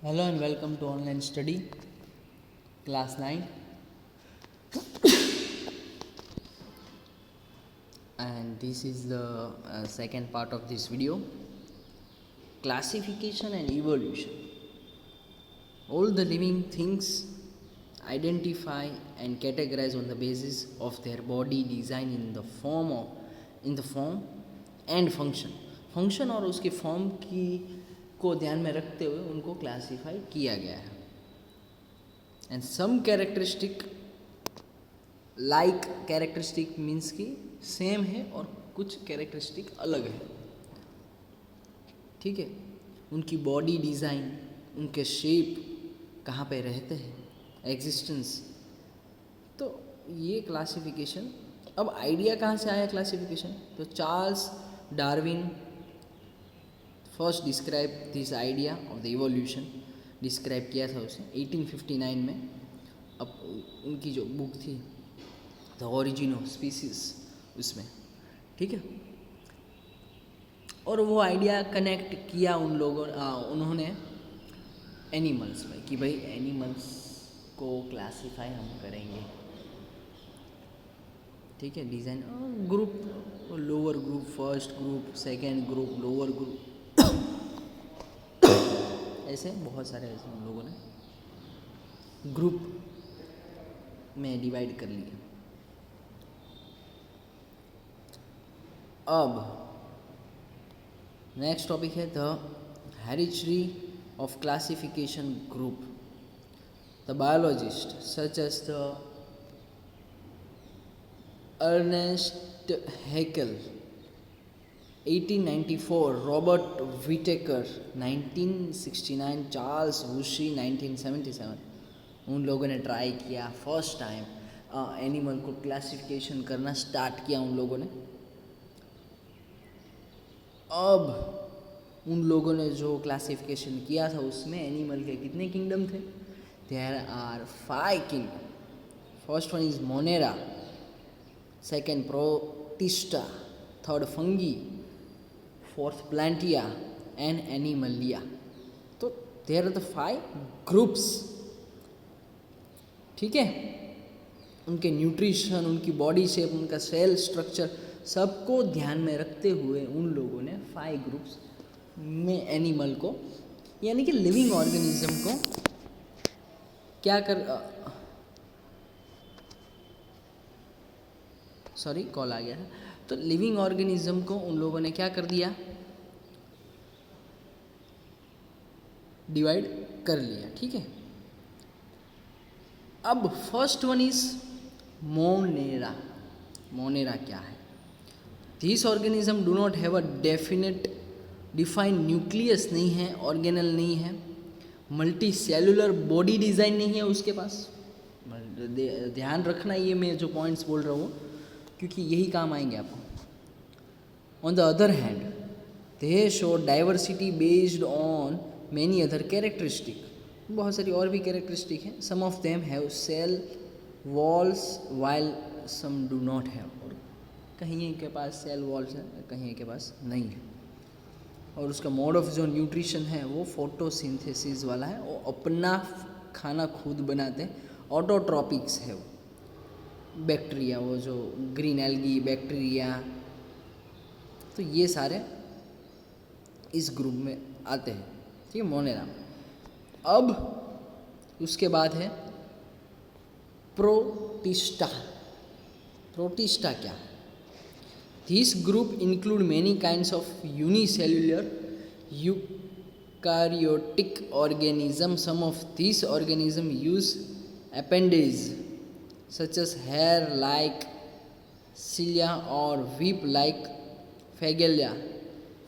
Hello and welcome to online study class 9, and this is the second part of this video, classification and evolution. All the living things identify and categorize on the basis of their body design in the form and function और उसके form की को ध्यान में रखते हुए उनको classify किया गया है. And some characteristic like characteristic means कि सेम है और कुछ कैरेक्टरिस्टिक अलग है. ठीक है, उनकी बॉडी डिज़ाइन, उनके शेप, कहाँ पे रहते हैं, एग्जिस्टेंस. तो ये क्लासिफिकेशन. अब आइडिया कहाँ से आया क्लासिफिकेशन? तो Charles Darwin first describe this idea of the evolution. Describe किया था उसे 1859 में. अब उनकी जो बुक थी द ओरिजिन ऑफ स्पीसीज, उसमें. ठीक है, और वो आइडिया कनेक्ट किया उन्होंने एनिमल्स में कि भाई एनिमल्स को क्लासिफाई हम करेंगे. ठीक है, design group, lower group, first group, second group, lower group, ऐसे बहुत सारे ऐसे उन लोगों ने ग्रुप में डिवाइड कर लिए. अब नेक्स्ट टॉपिक है the heredity of classification group. The biologist such as the Ernest Haeckel 1894, Robert Whittaker 1969, Charles रूशी 1977. उन लोगों ने ट्राई किया फर्स्ट टाइम एनिमल को क्लासिफिकेशन करना स्टार्ट किया उन लोगों ने. अब उन लोगों ने जो क्लासिफिकेशन किया था उसमें एनिमल के कितने किंगडम थे? There are 5 kingdom. First one is Monera, second Protista, third fungi, fourth Plantae and Animalia. तो देयर आर द 5 ग्रुप्स. ठीक है, उनके न्यूट्रिशन, उनकी बॉडी शेप, उनका सेल स्ट्रक्चर सबको ध्यान में रखते हुए उन लोगों ने 5 ग्रुप्स में एनिमल को, यानी कि लिविंग ऑर्गेनिज्म को क्या कर सॉरी कॉल आ गया था. तो लिविंग ऑर्गेनिज्म को उन लोगों ने क्या कर दिया? डिवाइड कर लिया. ठीक है, अब first one is Monera. Monera क्या है? This organism do not have a definite defined nucleus नहीं है, ऑर्गेनल नहीं है, मल्टी सेलुलर बॉडी डिज़ाइन नहीं है उसके पास. ध्यान रखना ये मैं जो पॉइंट्स बोल रहा हूँ, क्योंकि यही काम आएंगे आपको. On the other hand they show diversity based on many other characteristic. बहुत सारी और भी कैरेक्टरिस्टिक हैं. Some of them have cell walls while some do not have. और कहीं के पास सेल वॉल्स है, कहीं के पास नहीं है. और उसका मोड ऑफ जो न्यूट्रिशन है वो फोटोसिंथेसिस वाला है. वो अपना खाना खुद बनाते हैं. ऑटोट्रॉपिक्स है वो. बैक्टीरिया, वो जो ग्रीन एल्गी बैक्टीरिया, तो ये सारे इस ग्रुप में आते हैं. ठीक है, मोनेरा. अब उसके बाद है प्रोटिस्टा. प्रोटिस्टा क्या है? This group include many kinds of unicellular eukaryotic organism. Some of this organism use appendage such as hair like cilia or whip like flagella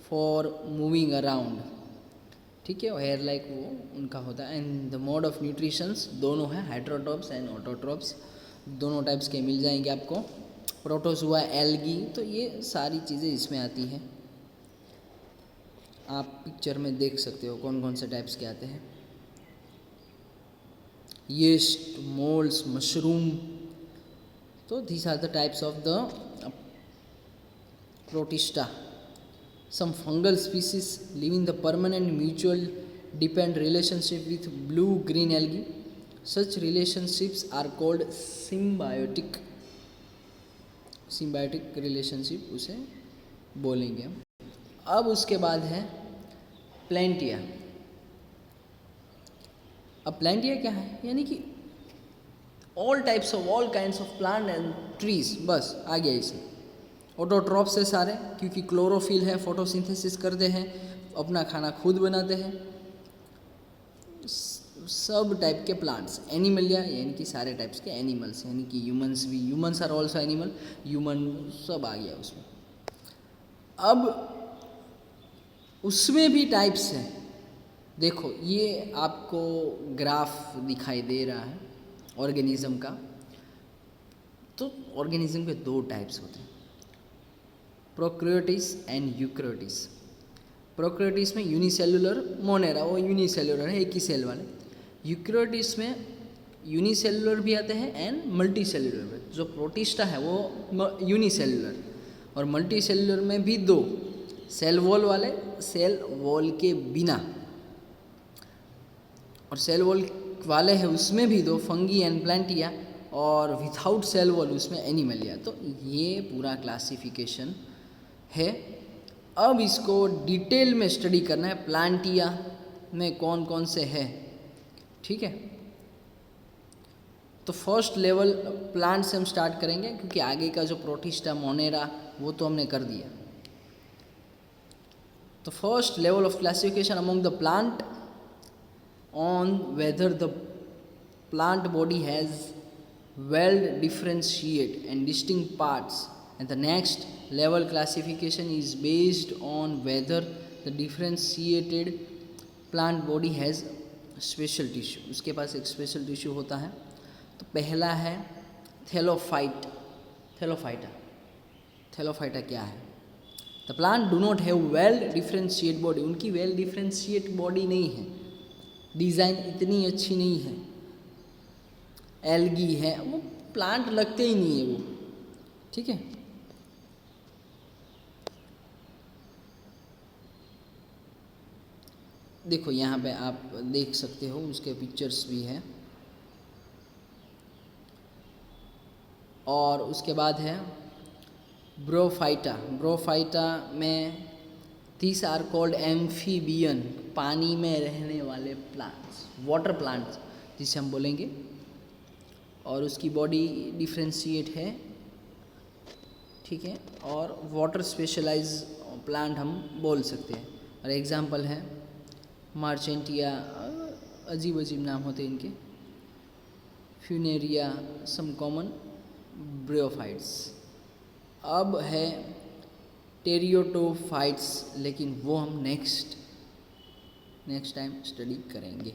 for moving around. ठीक है, हेयर लाइक वो उनका होता है. And the mode of nutritions दोनों है, हाइड्रोट्रॉप्स and autotrophs, दोनों types के मिल जाएंगे आपको. प्रोटोस हुआ एल्गी, तो ये सारी चीज़ें इसमें आती हैं. आप पिक्चर में देख सकते हो कौन कौन से टाइप्स के आते हैं. yeast, molds, mushroom. So these are the types of the protista. Some fungal species live in the permanent mutual depend relationship with blue green algae. Such relationships are called symbiotic relationship उसे बोलेंगे हम. अब उसके बाद है प्लेंटिया. अब प्लेंटिया क्या है, यानी कि all types of all kinds of plant and trees, बस आ गया इसे. ऑटोट्रॉप्स है सारे, क्योंकि क्लोरोफिल है, फोटोसिंथेसिस करते हैं, अपना खाना खुद बनाते हैं. सब टाइप के प्लांट्स. एनिमलिया यानी कि सारे टाइप्स के एनिमल्स, यानी कि ह्यूमंस भी, humans are also animal, human सब आ गया उसमें. अब उसमें भी टाइप्स हैं. देखो ये आपको ग्राफ दिखाई दे रहा है ऑर्गेनिज्म का. तो ऑर्गेनिज्म के दो टाइप्स होते हैं, प्रोकैरियोटिस एंड यूकैरियोटिस. प्रोकैरियोटिस में यूनिसेलुलर, मोनेरा वो यूनिसेलुलर है, एक ही सेल वाले. यूकैरियोटिस में यूनिसेलुलर भी आते हैं एंड मल्टी सेलुलर में. जो प्रोटिस्टा है वो यूनिसेलुलर, और मल्टी सेलुलर में भी दो, सेल वॉल वाले, सेल वॉल के बिना. और सेल वॉल वाले हैं उसमें भी दो, फंगी एंड प्लांटिया, और विथआउट सेल वॉल उसमें एनिमलिया. तो ये पूरा क्लासिफिकेशन है. अब इसको डिटेल में स्टडी करना है, प्लांटिया में कौन कौन से है. ठीक है, तो फर्स्ट लेवल प्लांट से हम स्टार्ट करेंगे, क्योंकि आगे का जो प्रोटिस्टा, मोनेरा, वो तो हमने कर दिया. तो first level of classification among the plant on whether the plant body has well differentiate and distinct parts, and the next level classification is based on whether the differentiated plant body has special tissue. उसके पास एक special tissue होता है. तो पहला है Thallophyta क्या है? The plant do not have well differentiate body. उनकी वेल डिफ्रेंशिएट बॉडी नहीं है, डिज़ाइन इतनी अच्छी नहीं है. एल्गी है, वो प्लांट लगते ही नहीं है वो. ठीक है, देखो यहाँ पे आप देख सकते हो, उसके पिक्चर्स भी हैं. और उसके बाद है ब्रोफाइटा में these are called एम्फीबियन, पानी में रहने वाले प्लांट्स, वाटर प्लांट्स जिसे हम बोलेंगे. और उसकी बॉडी डिफ्रेंशिएट है. ठीक है, और वाटर स्पेशलाइज प्लांट हम बोल सकते हैं. और एग्जांपल है मार्चेंटिया, अजीब अजीब नाम होते हैं इनके, फ्यूनेरिया, सम कॉमन ब्रियोफाइट्स. अब है टेरियोटोफाइट्स, लेकिन वो हम नेक्स्ट टाइम स्टडी करेंगे.